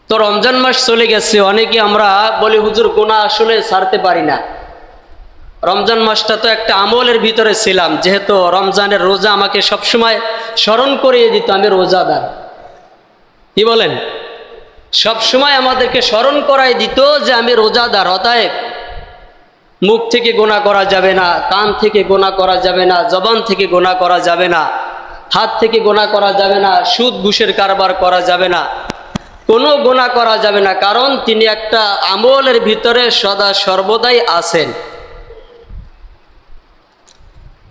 তো রমজান মাস চলে গেছে, অনেকে আমরা বলি হুজুর গুনাহ আসলে ছাড়তে পারি না। রমজান মাসটা তো একটা আমলের ভিতরে ছিলাম, যেহেতু রমজানের রোজা আমাকে সবসময় স্মরণ করিয়ে দিত আমি রোজাদার। কি বলেন? সবসময় আমাদেরকে স্মরণ করাই দিত যে আমি রোজাদার। অতএব মুখ থেকে গুনাহ করা যাবে না, কান থেকে গুনাহ করা যাবে না, জবান থেকে গুনাহ করা যাবে না, হাত থেকে গুনাহ করা যাবে না, সুদ ঘুষের কারবার করা যাবে না, কোনো গুনাহ করা যাবে না, কারণ তিনি একটা আমলের ভিতরে সদা সর্বদাই আছেন।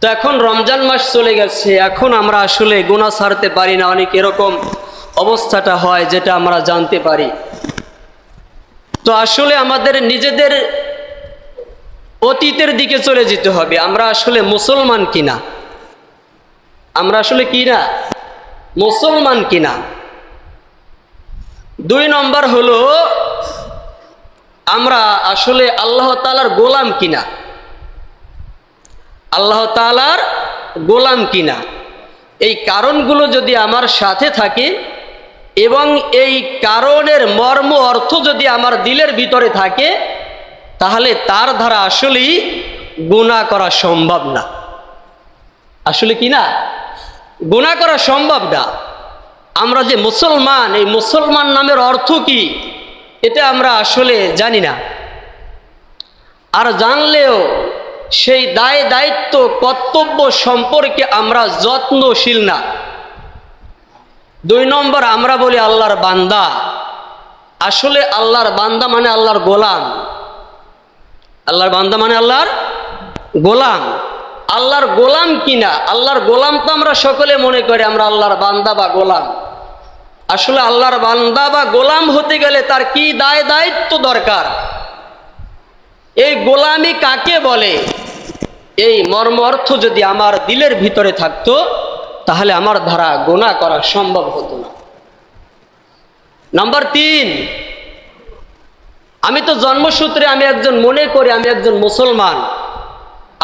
তো এখন রমজান মাস চলে গেছে, এখন আমরা আসলে গুনাহ ছাড়তে পারি না। অনেক এরকম অবস্থাটা হয় যেটা আমরা জানতে পারি। তো আসলে আমাদের নিজেদের অতীতের দিকে চলে যেতে হবে। আমরা আসলে মুসলমান কিনা, আমরা আসলে কি না মুসলমান কিনা। 2 নম্বর হলো আমরা আসলে আল্লাহ তাআলার গোলাম কিনা, আল্লাহ তাআলার গোলাম কিনা। এই কারণগুলো যদি আমার সাথে থাকে এবং এই কারণের মর্ম অর্থ যদি আমার দিলের ভিতরে থাকে, তাহলে তার দ্বারা আসলেই গুনাহ করা সম্ভব না। আসলে কি না, গুনাহ করা সম্ভব না। আমরা যে মুসলমান, এই মুসলমান নামের অর্থ কি এটা আমরা আসলে জানি না। আর জানলেও সেই দায় দায়িত্ব কর্তব্য সম্পর্কে আমরা যত্নশীল না। 2 নম্বর আমরা বলি আল্লাহর বান্দা। আসলে আল্লাহর বান্দা মানে আল্লাহর গোলাম। আল্লাহর বান্দা মানে আল্লাহর গোলাম। আল্লাহর গোলাম কিনা, আল্লাহর গোলাম তো আমরা সকলে মনে করি আমরা আল্লাহর বান্দা বা গোলাম। আসলে আল্লাহর বান্দা বা গোলাম হতে গেলে তার কি দায় দায়িত্ব দরকার, এই গোলামি কাকে বলে, এই মর্ম অর্থ যদি আমার দিলের ভিতরে থাকতো, তাহলে আমার দ্বারা গুনাহ করা সম্ভব হতো না। নাম্বার 3, আমি তো জন্মসূত্রে আমি একজন মনে করি আমি একজন মুসলমান।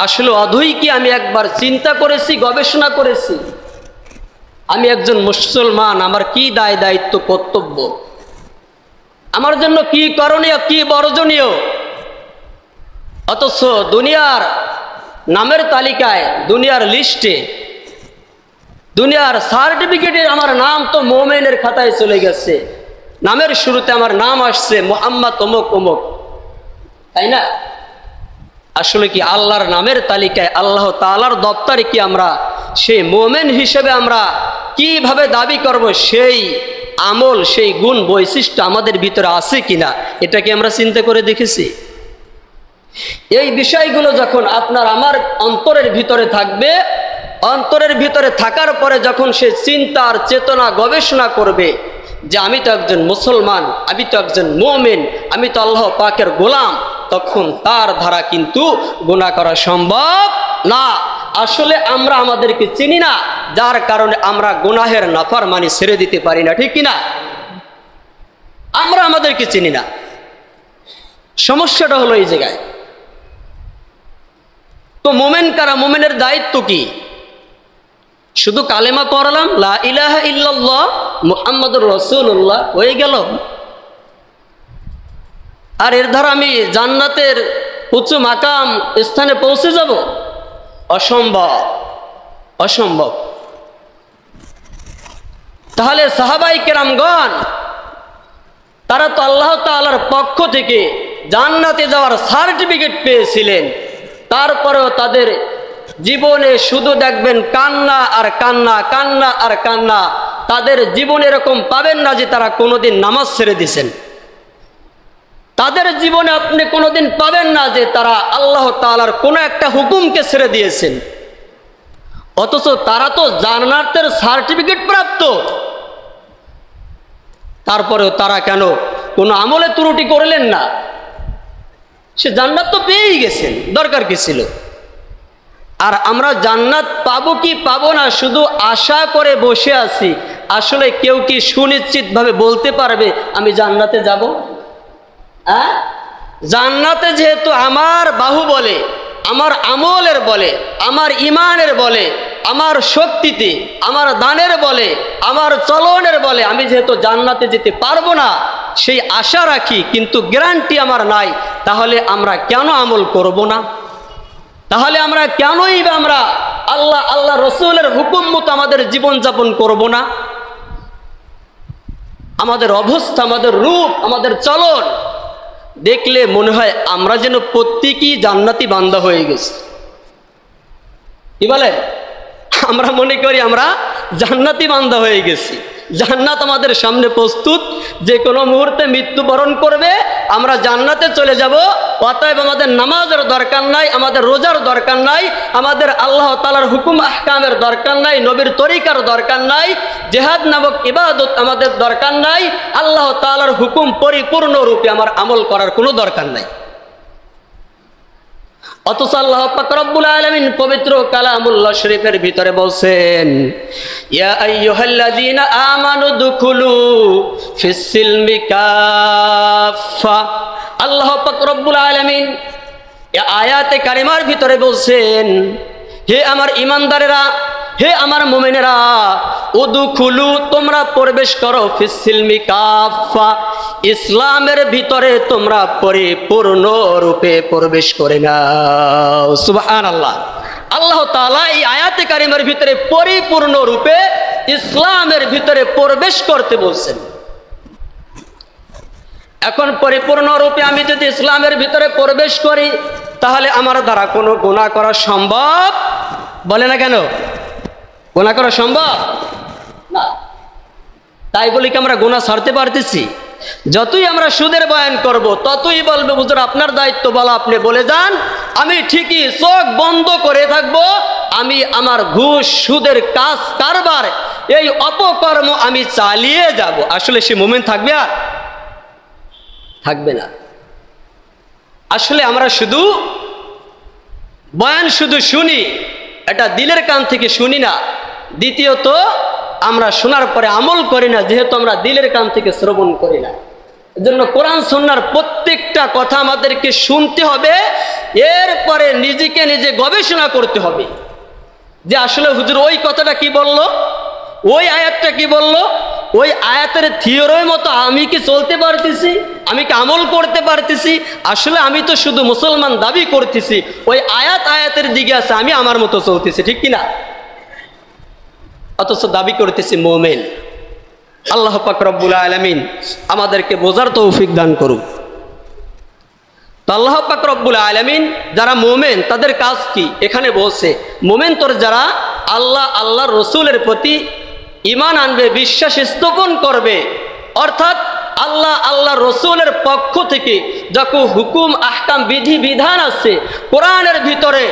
আসলে অধৈ কি আমি একবার চিন্তা করেছি, গবেষণা করেছি আমি একজন মুসলমান, আমার কি দায় দায়িত্ব কর্তব্য, আমার জন্য কি করণীয়, কি বর্জনীয়। অথচ দুনিয়ার নামের তালিকায়, দুনিয়ার লিস্টে, দুনিয়ার সার্টিফিকেটে আমার নাম তো মোমেনের খাতায় চলে গেছে। নামের শুরুতে আমার নাম আসছে মুহাম্মদ অমুক অমুক, তাই না? আসলে কি আল্লাহর নামের তালিকায়, আল্লাহ তাআলার দপ্তরে কি আমরা সেই মোমেন হিসেবে আমরা কিভাবে দাবি করব, সেই আমল, সেই গুণ বৈশিষ্ট্য আমাদের ভিতরে আছে কিনা, এটা কি আমরা চিন্তা করে দেখেছি? এই বিষয়গুলো যখন আপনার আমার অন্তরের ভিতরে থাকবে, অন্তরের ভিতরে থাকার পরে যখন সে চিন্তার চেতনা গবেষণা করবে যে আমি তো একজন মুসলমান, আমি তো একজন মুমিন, আমি তো আল্লাহ পাকের গোলাম, তখন তার দ্বারা কিন্তু গুনাহ করা সম্ভব না। আসলে আমরা আমাদেরকে চিনি না, যার কারণে আমরা গুনাহের নাফরমানি ছেড়ে দিতে পারি না, ঠিক কিনা? আমরা আমাদেরকে চিনি না, সমস্যাটা হলো এই জায়গায়। তো মুমিন কারা, মুমিনের দায়িত্ব কি? শুধু কালেমা পড়লাম লা ইলাহা ইল্লাল্লাহ মুহাম্মাদুর রাসূলুল্লাহ, হয়ে গেল? আর এর দ্বারা আমি জান্নাতের উচ্চ মাকাম স্থানে পৌঁছে যাব? অসম্ভব, অসম্ভব। তাহলে সাহাবায়ে কেরামগণ তারা তো আল্লাহ তাআলার পক্ষ থেকে জান্নাতে যাওয়ার সার্টিফিকেট পেয়েছিলেন, তারপরেও তাদের জীবনে শুধু দেখবেন কান্না আর কান্না, কান্না আর কান্না। তাদের জীবনে এরকম পাবেন না যে তারা কোনোদিন নামাজ ছেড়ে দিয়েছেন। তাদের জীবনে আপনি কোনোদিন পাবেন না যে তারা আল্লাহ তাআলার কোনো একটা হুকুমকে ছেড়ে দিয়েছেন। অথচ তারা তো জান্নাতের সার্টিফিকেট প্রাপ্ত, তারপরেও তারা কেন কোনো আমলে ত্রুটি করলেন না? সে জান্নাত তো পেয়েই গেছেন, দরকার কি ছিল? আর আমরা জান্নাত পাবো কি পাবো না শুধু আশা করে বসে আছি। আসলে কেউ কি সুনিশ্চিতভাবে বলতে পারবে আমি জান্নাতে যাব? জান্নাতে যেহেতু আমার বাহুবলে, আমার আমলের বলে, আমার ইমানের বলে, আমার শক্তিতে, আমার দানের বলে, আমার চলনের বলে আমি যেহেতু জান্নাতে যেতে পারবো না, সেই আশা রাখি, কিন্তু গ্যারান্টি আমার নাই, তাহলে আমরা কেন আমল করব না? তাহলে আমরা কেনই বা আমরা আল্লাহ রসুলের হুকুম মতো আমাদের জীবনযাপন করব না? আমাদের অবস্থা, আমাদের রূপ, আমাদের চলন দেখলে মনে হয় আমরা যেন প্রত্যেকই জান্নাতি বান্দা হয়ে গেছি। কি বলে? আমরা মনে করি আমরা জান্নাতি বান্দা হয়ে গেছি, জান্নাত আমাদের সামনে প্রস্তুত, যে কোনো মুহূর্তে মৃত্যুবরণ করবে, আমরা জান্নাতে চলে যাব। অতএব আমাদের নামাজের দরকার নাই, আমাদের রোজার দরকার নাই, আমাদের আল্লাহ তাআলার হুকুম আহকামের দরকার নাই, নবীর তরিকার দরকার নাই, জিহাদ নামক ইবাদত আমাদের দরকার নাই, আল্লাহ তাআলার হুকুম পরিপূর্ণ রূপে আমার আমল করার কোনো দরকার নাই। অথচ আল্লাহ পাক রব্বুল আলামিন পবিত্র কালামুল্লাহ শরীফের ভিতরে বলছেন, ইয়া আইয়ুহাল্লাযীনা আমানু দুখুলু ফিস সিলমি কাফা। আল্লাহ পাক রব্বুল আলামিন এই আয়াতে কারিমার ভিতরে বলছেন, হে আমার ঈমানদারেরা, হে আমার মুমিনেরা, উদুখুলু, তোমরা প্রবেশ করো, ফিস সিলমি কাফা, ইসলামের ভিতরে তোমরা পরিপূর্ণ রূপে প্রবেশ করে নাও। সুবহানাল্লাহ। আল্লাহ তাআলা এই আয়াতে কারিমার ভিতরে পরিপূর্ণ রূপে ইসলামের ভিতরে প্রবেশ করতে বলছেন। এখন পরিপূর্ণ রূপে আমি যদি ইসলামের ভিতরে প্রবেশ করি, তাহলে আমার দ্বারা কোনো গুনাহ করা সম্ভব? বলে না কেন? গুনাহ করা সম্ভব না। তাই বলি কি আমরা গুনাহ ছাড়তে পারতেছি? যতই আমরা সুদের বয়ান করব, ততই বলবে, হুজুর আপনার দায়িত্ব বলা, আপনি বলে যান, আমি ঠিকই চোখ বন্ধ করে থাকব, আমি আমার ঘুষ, সুদের কাজ কারবার, এই অপকর্ম আমি চালিয়ে যাব। আসলে সে মুমিন থাকবে? আর থাকবে না। আসলে আমরা শুধু বয়ান শুধু শুনি, এটা দিলের কান থেকে শুনি না। দ্বিতীয়ত আমরা শোনার পরে আমল করি না, যেহেতু আমরা দিলের কান থেকে শ্রবণ করি না। এজন্য কোরআন সুন্নাহর প্রত্যেকটা কথা আমাদেরকে শুনতে হবে, এরপরে নিজেকে নিজে গবেষণা করতে হবে যে আসলে হুজুর ওই কথাটা কি বললো, ওই আয়াতটা কি বললো, ওই আয়াতের থিওরির মতো আমি কি চলতে পারতেছি, আমি কি আমল করতে পারতেছি? আসলে আমি তো শুধু মুসলমান দাবি করতেছি, ওই আয়াতের দিকে আছে, আমি আমার মতো চলতেছি, ঠিক কিনা? অথচ দাবি করতেছি মুমিন। আল্লাহ পাক রব্বুল আলামিন আমাদেরকে বোঝার তৌফিক দান করুক। তো আল্লাহ পাক রব্বুল আলামিন যারা মুমিন তাদের কাজ কি এখানে বলছে, মুমিন তোর যারা আল্লাহর রসুলের প্রতি ঈমান আনবে, বিশ্বাস স্থাপন করবে, অর্থাৎ আল্লাহর রসুলের পক্ষ থেকে যত হুকুম আহকাম বিধি বিধান আছে, কোরআনের ভিতরে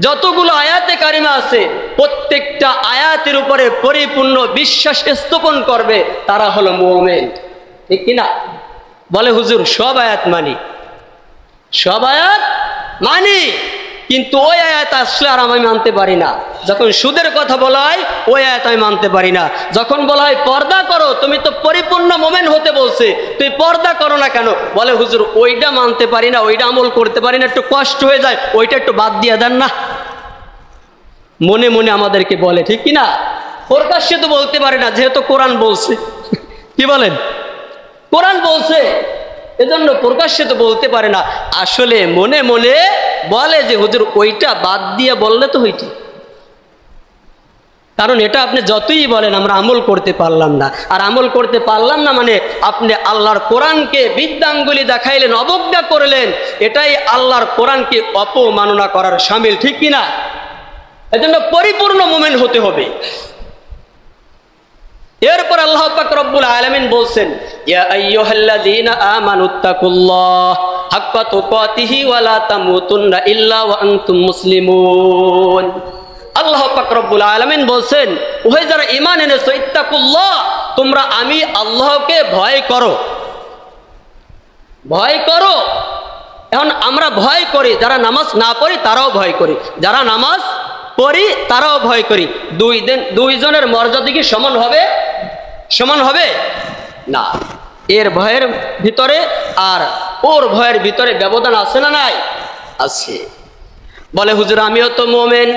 যতগুলো আয়াতে কারিমা আছে, প্রত্যেকটা আয়াতের উপরে পরিপূর্ণ বিশ্বাস স্থাপন করবে, তারা হলো মুমিন। ঠিক কিনা? বলে হুজুর সব আয়াত মানি, সব আয়াত মানি, কিন্তু ওই আয়াত আসলে আর আমি মানতে পারি না। যখন সুদের কথা বলা হয়, ওই আয়াত আমি মানতে পারি না। যখন বলা হয় পর্দা করো, তুমি তো পরিপূর্ণ মুমিন হতে বলছে, তুই পর্দা করো না কেন? বলে হুজুর ওইটা মানতে পারি না, ওইটা আমল করতে পারি না, একটু কষ্ট হয়ে যায়, ওইটা একটু বাদ দিয়ে দেন না। মনে মনে আমাদেরকে বলে, ঠিক কিনা? প্রকাশ্যে তো বলতে পারে না, যেহেতু কোরআন বলছে। কি বলেন? কোরআন বলছে, এজন্য প্রকাশ্যে তো বলতে পারে না। আসলে মনে মনে বলে যে হুজুর ওইটা বাদ দিয়ে বললে তো হইতো, কারণ এটা আপনি যতই বলেন আমরা আমল করতে পারলাম না। আর আমল করতে পারলাম না মানে আপনি আল্লাহর কোরআনকে বৃদ্ধাঙ্গুলি দেখাইলেন, অবজ্ঞা করলেন, এটাই আল্লাহর কোরআনকে অপমাননা করার শামিল, ঠিক কিনা? এজন্য পরিপূর্ণ মুমিন হতে হবে। এরপর আল্লাহ পাক রব্বুল আলামিন বলছেন, ইয়া আইয়ুহাল্লাযীনা আমানুত্তাকুল্লাহ হাক্কা তুকাতিহি ওয়া লা তামুতুন্না ইল্লা ওয়া আনতুম মুসলিমুন। আল্লাহ পাক রব্বুল আলামিন বলছেন, ওহে যারা ঈমান এনেছো, ইত্তাকুল্লাহ, তোমরা আমি আল্লাহকে ভয় করো, ভয় করো। এখন আমরা ভয় করি, যারা নামাজ না পড়ি তারাও ভয় করি, যারা নামাজ পড়ি তারাও ভয় করি। দুইজনের মর্যাদা কি সমান হবে? সমান হবে না। এর ভয়ের ভিতরে আর ওর ভয়ের ভিতরে ব্যবধান আছে না নাই? আছে। বলে হুজুর আমিও তো মুমিন,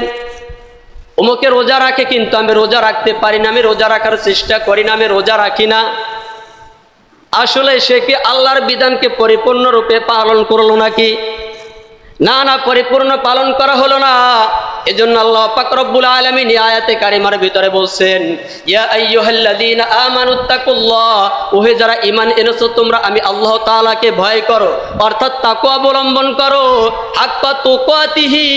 অমুকে রোজা রাখে কিন্তু আমি রোজা রাখতে পারি না, আমি রোজা রাখার চেষ্টা করি না, আমি রোজা রাখি না। আসলে সে কি আল্লাহর বিধানকে পরিপূর্ণরূপে পালন করলো নাকি? না না, পরিপূর্ণ পালন করা হলো না। এজন্য আল্লাহ পাক রব্বুল আলামিন আয়াতে কারিমার ভিতরে বলছেন, ইয়া আইয়ুহাল্লাযীনা আমানুত্তাকুল্লাহ, ওহে যারা ঈমান এনেছো তোমরা আমি আল্লাহ তাআলাকে ভয় করো, অর্থাৎ তাকওয়া অবলম্বন করো। হাক্কা তুকাতিহি,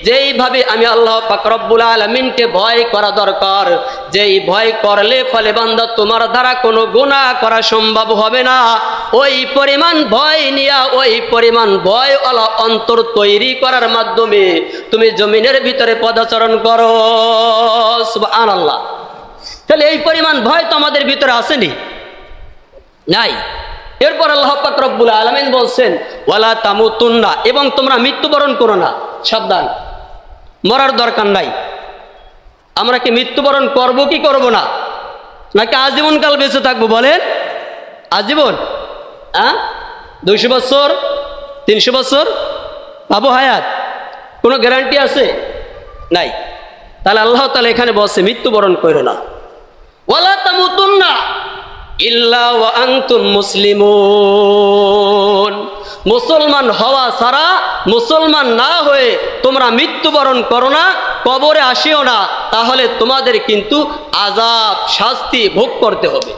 যেইভাবে আমি আল্লাহ পাক রব্বুল আলামিনকে ভয় করা দরকার, যেই ভয় করলে ফলে বান্দা তোমার দ্বারা কোনো গুনাহ করা সম্ভব হবে না, ওই পরিমাণ ভয় নিয়া, ওই পরিমাণ ভয় ওয়ালা অন্তর তৈরি করার মাধ্যমে তুমি জমিনের ভিতরে পদাচরণ করো। সুবহানাল্লাহ। তাহলে এই পরিমাণ ভয় তো আমাদের ভিতরে আসেনি, নাই। এরপর আল্লাহ পাক রব্বুল আলামিন বলছেন ওয়ালা তামুতুন্না, এবং তোমরা মৃত্যুবরণ করো না। সাবধান, মরার দরকার নাই। আমরা কি মৃত্যুবরণ করব কি করব না, নাকি আজীবন কাল বেঁচে থাকবো? বলেন, আজীবন? 200 বছর, 300 বছর পাবো হায়াত? কোনো গ্যারান্টি আছে? নাই। তাহলে আল্লাহ তাআলা এখানে বলছে মৃত্যুবরণ করো না। ওয়ালা তামুতুন্না ইল্লা ওয়া আনতুম মুসলিমুন, মুসলমান হওয়া ছাড়া, মুসলমান না হয়ে তোমরা মৃত্যুবরণ করো না, কবরে আসিও না, তাহলে তোমাদের কিন্তু আযাব, শাস্তি ভোগ করতে হবে।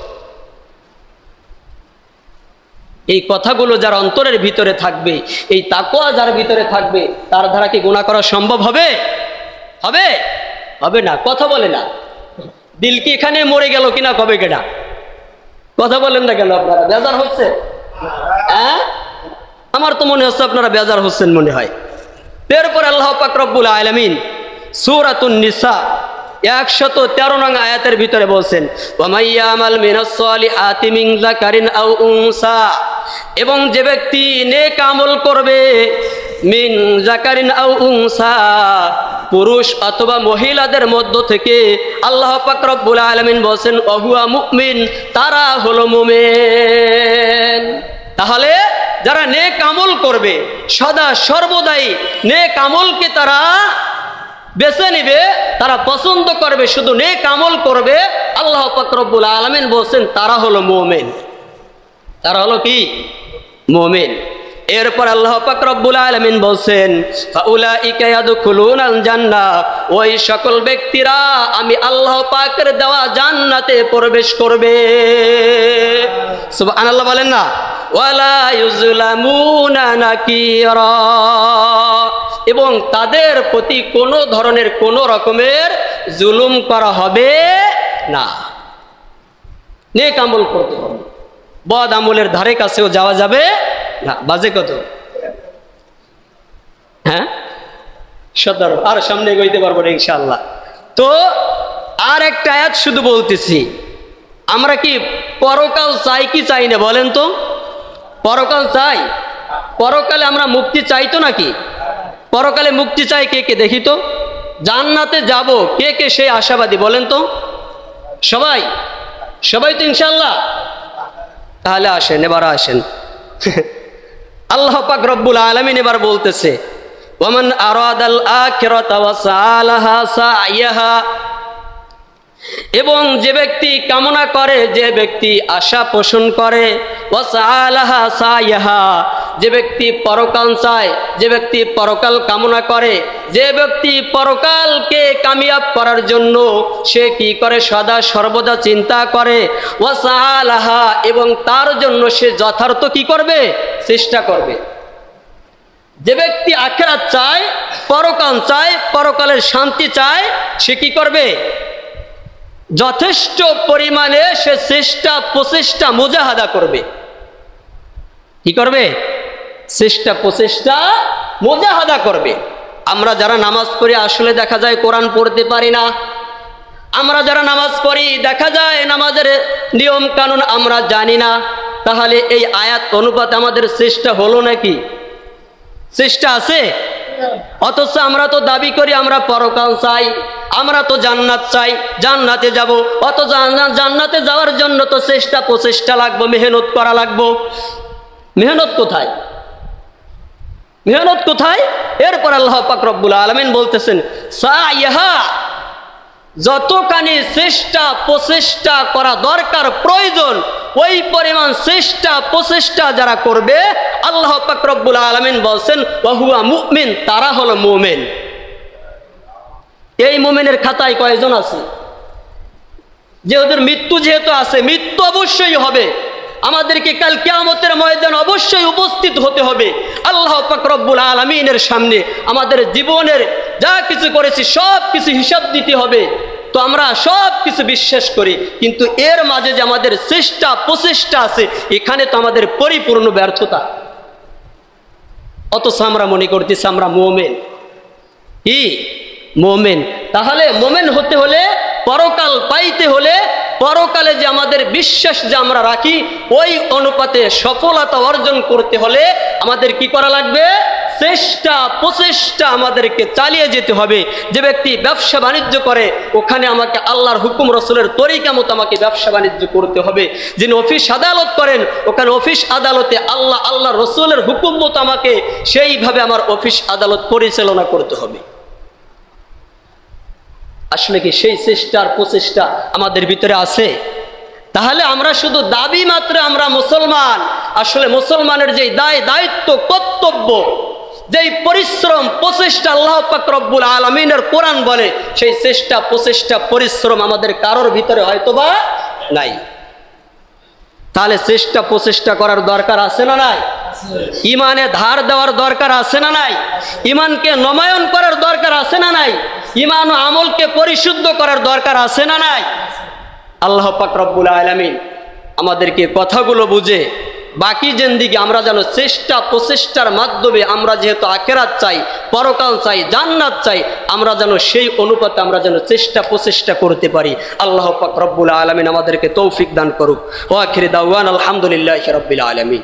এই কথাগুলো যার অন্তরের ভিতরে থাকবে, এই তাকওয়া যার ভিতরে থাকবে, তার দ্বারা কি গুনাহ করা সম্ভব হবে? হবে? হবে না। কথা বলে না। দিল কি এখানে মরে গেল কিনা কবে কেনা? কথা বলেন না কেন? আপনারা বেজার হচ্ছে? আমার তো মনে হচ্ছে আপনারা বেজার হচ্ছেন মনে হয়। এরপর আল্লাহ পাক রব্বুল আলামিন সূরাতুন নিসা 113 নং আয়াতের ভিতরে বলছেন ওয়ামাইয়ামাল মিনাস সালিহাতি মিন যাকারিন আও উনসা, এবং যে ব্যক্তি নেক আমল করবে, মিন যাকারিন আও উনসা, পুরুষ অথবা মহিলাদের মধ্য থেকে, আল্লাহ পাক রব্বুল আলামিন বলেন ওহুয়া মুমিন, তারা হলো মুমিন। তাহলে যারা নেক আমল করবে, সদা সর্বদাই নেক আমলকে তারা বেছে নিবে, তারা পছন্দ করবে, শুধু নেক আমল করবে, আল্লাহ পাক রব্বুল আলামিন বলেন তারা হলো মুমিন। তারা হলো কি? মুমিন। এরপর আল্লাহ পাক রব্বুল আলামিন বলেন ফাউলাইকা ইয়াদখুলুনাল জান্নাহ, ওই সকল ব্যক্তিরা আমি আল্লাহ পাকের দেওয়া জান্নাতে প্রবেশ করবে। সুবহানাল্লাহ বলেন না? ওয়ালা ইউজলামুনা নাকিরা, এবং তাদের প্রতি কোনো ধরনের কোনো রকমের জুলুম করা হবে না। নেক আমল করতে হবে, বদ আমলের ধারে কাছেও যাওয়া যাবে না। বাজে কত? হ্যাঁ, 17। আর সামনে এগোইতে পারবো না ইনশাআল্লাহ। তো আর একটা আয়াত শুধু বলতেছি, আমরা কি পরকাল চাই কি চাই না বলেন তো? পরকাল চাই। পরকালে আমরা মুক্তি চাই তো নাকি? পরকালে মুক্তি চাই কে কে দেখি তো? জান্নাতে যাব কে কে সেই আশাবাদী বলেন তো? সবাই? সবাই তো ইনশাআল্লাহ। তাহলে আসেন, এবার আসেন। আল্লাহ পাক রব্বুল আলামিন এবার বলতেছে ওয়ামান আরাদাল আখিরাতা ওয়া সালাহা সাইয়াহা, এবং যে ব্যক্তি কামনা করে, যে ব্যক্তি আশা পোষণ করে, ওয়া সালাহা সাইয়াহা, যে ব্যক্তি পরকাল চায়, যে ব্যক্তি পরকাল কামনা করে, যে ব্যক্তি পরকালকে কামিয়াব করার জন্য সে কি করে? সদা সর্বদা চিন্তা করে। ওয়া সালাহা, এবং তার জন্য সে যথার্থ কি করবে? চেষ্টা করবে। যে ব্যক্তি আখিরাত চায়, পরকাল চায়, পরকালের শান্তি চায়, সে কি করবে? যথেষ্ট পরিমাণে সে চেষ্টা, প্রচেষ্টা, মুজাহাদা করবে। কি করবে? চেষ্টা, প্রচেষ্টা, মুজাহাদা করবে। আমরা যারা নামাজ পড়ি আসলে দেখা যায় কোরআন পড়তে পারি না। আমরা যারা নামাজ পড়ি দেখা যায় নামাজের নিয়ম কানুন আমরা জানি না। তাহলে এই আয়াত অনুপাতে আমাদের চেষ্টা হলো নাকি? চেষ্টা আছে? অথচ আমরা তো দাবি করি আমরা পরকাল চাই, আমরা তো জান্নাত চাই, জান্নাতে যাব। অথচ জান্নাতে যাওয়ার জন্য তো চেষ্টা, প্রচেষ্টা লাগবে, মেহনত করা লাগবে। মেহনত কোথায়? মেহনত কোথায়? এরপর আল্লাহ পাক রব্বুল আলামিন বলতেছেন সাইয়াহা, যতখানি চেষ্টা প্রচেষ্টা করা দরকার প্রয়োজন, ওই পরিমাণ চেষ্টা প্রচেষ্টা যারা করবে, আল্লাহ পাক রব্বুল আলামিন বলছেন ওয়াহুয়া মুমিন, তারা হলো মুমিন। এই মুমিনের খাতায় কয়জন আছে? যেহেতু মৃত্যু যেহেতু আছে, মৃত্যু অবশ্যই হবে, আমাদেরকে কাল কিয়ামতের ময়দানে অবশ্যই উপস্থিত হতে হবে আল্লাহ পাক রব্বুল আলামিনের সামনে। আমাদের জীবনের যা কিছু করেছি সব কিছু হিসাব দিতে হবে। তো আমরা সব কিছু বিশ্বাস করি, কিন্তু এর মাঝে যে আমাদের চেষ্টা প্রচেষ্টা আছে, এখানে তো আমাদের পরিপূর্ণ ব্যর্থতা। অথচ আমরা মনে করতেছি আমরা মুমিন। কি মুমিন? তাহলে মুমিন হতে হলে, পরকাল পাইতে হলে, পরকালে যে আমাদের বিশ্বাস যে আমরা রাখি, ওই অনুপাতে সফলতা অর্জন করতে হলে আমাদের কি করা লাগবে? চেষ্টা প্রচেষ্টা আমাদেরকে চালিয়ে যেতে হবে। যে ব্যক্তি ব্যবসা বাণিজ্য করে, ওখানে আমাকে আল্লাহর হুকুম রসুলের তরিকা মতো আমাকে ব্যবসা বাণিজ্য করতে হবে। যিনি অফিস আদালত করেন, ওখানে অফিস আদালতে আল্লাহ রসুলের হুকুম মতো আমাকে সেইভাবে আমার অফিস আদালত পরিচালনা করতে হবে। আসলে কি সেই চেষ্টার প্রচেষ্টা আমাদের ভিতরে আছে? তাহলে আমরা শুধু দাবি মাত্র আমরা মুসলমান, আসলে মুসলমানের যে দায়িত্ব কর্তব্য, যেই পরিশ্রম প্রচেষ্টা আল্লাহ পাক রব্বুল আলামিনের কোরআন বলে, সেই চেষ্টা প্রচেষ্টা পরিশ্রম আমাদের কারোর ভিতরে হয়তোবা নাই। তাহলে চেষ্টা প্রচেষ্টা করার দরকার আছে না নাই? ইমানে ধার দেওয়ার দরকার আছে না নাই? ইমানকে নমায়ন করার দরকার আছে না নাই? ইমান ও আমলকে পরিশুদ্ধ করার দরকার আছে না নাই? আল্লাহ পাক রব্বুল আলামিন আমাদেরকে কথাগুলো বুঝে বাকি জিন্দেগি আমরা যেন চেষ্টা প্রচেষ্টার মাধ্যমে, আমরা যেহেতু আখিরাত চাই, পরকাল চাই, জান্নাত চাই, আমরা যেন সেই অনুপাতে আমরা যেন চেষ্টা প্রচেষ্টা করতে পারি। আল্লাহ পাক রব্বুল আলামিন আমাদেরকে তৌফিক দান করুক। ওয়া আখির দাওয়ানা আলহামদুলিল্লাহি রাব্বিল আলামিন।